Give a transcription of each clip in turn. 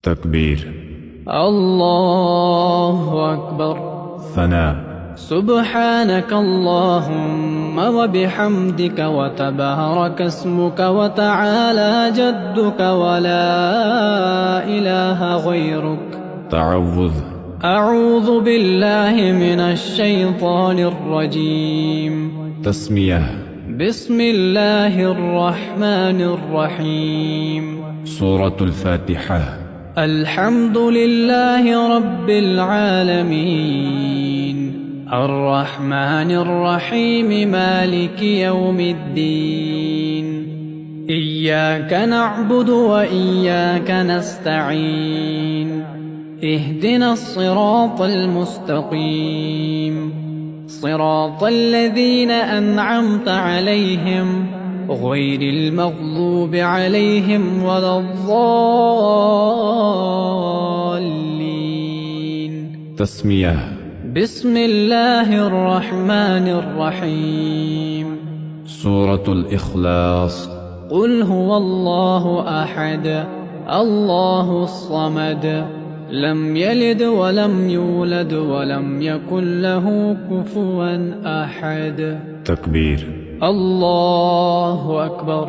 تكبير. الله أكبر. ثناء. سبحانك اللهم وبحمدك وتبارك اسمك وتعالى جدك ولا إله غيرك. تعوذ. أعوذ بالله من الشيطان الرجيم. تسمية. بسم الله الرحمن الرحيم. سورة الفاتحة. الحمد لله رب العالمين الرحمن الرحيم مالك يوم الدين. إياك نعبد وإياك نستعين. اهدنا الصراط المستقيم صراط الذين أنعمت عليهم غير المغضوب عليهم ولا الضالين. تسمية. بسم الله الرحمن الرحيم. سورة الإخلاص. قل هو الله أحد الله الصمد لم يلد ولم يولد ولم يكن له كفوا أحد. تكبير. الله أكبر.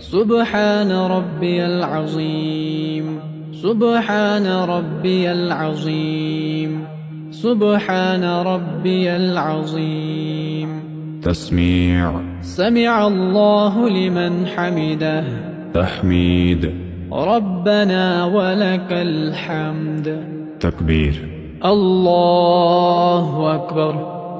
سبحان ربي العظيم سبحان ربي العظيم سبحان ربي العظيم. تسميع. سمع الله لمن حمده. تحميد. ربنا ولك الحمد. تكبير. الله أكبر.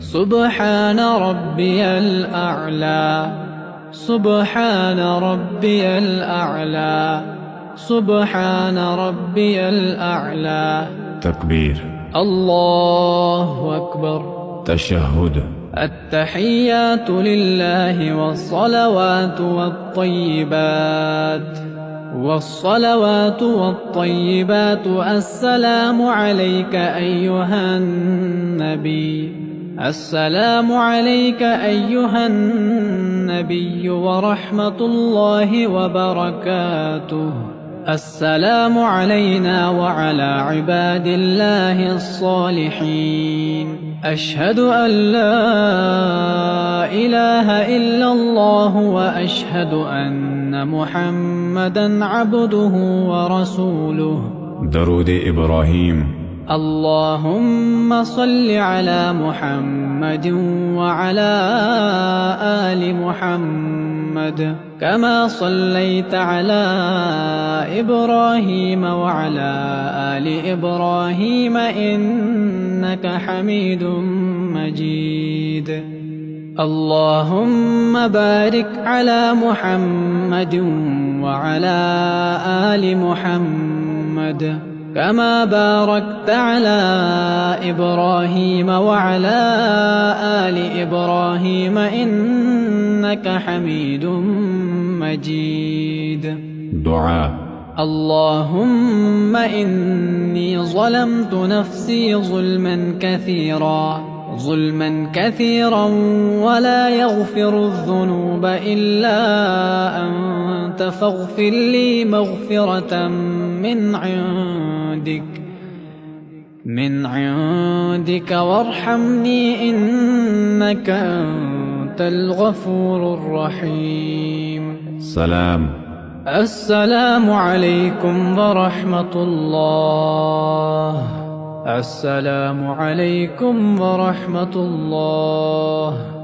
سبحان ربي الأعلى سبحان ربي الأعلى سبحان ربي الأعلى. تكبير. الله أكبر. تشهد. التحيات لله والصلوات والطيبات والصلوات والطيبات. السلام عليك أيها النبي السلام عليك أيها النبي ورحمة الله وبركاته. السلام علينا وعلى عباد الله الصالحين. أشهد أن لا إله إلا الله وأشهد أن محمدا عبده ورسوله. درود إبراهيم. اللهم صل على محمد وعلى آل محمد كما صليت على إبراهيم وعلى آل إبراهيم إنك حميد مجيد. اللهم بارك على محمد وعلى آل محمد كما باركت على إبراهيم وعلى آل إبراهيم إنك حميد مجيد. دعاء. اللهم إني ظلمت نفسي ظلما كثيرا ولا يغفر الذنوب إلا أنت فاغفر لي مغفرة من عندك وارحمني إنك أنت الغفور الرحيم. سلام. السلام عليكم ورحمة الله. السلام عليكم ورحمة الله.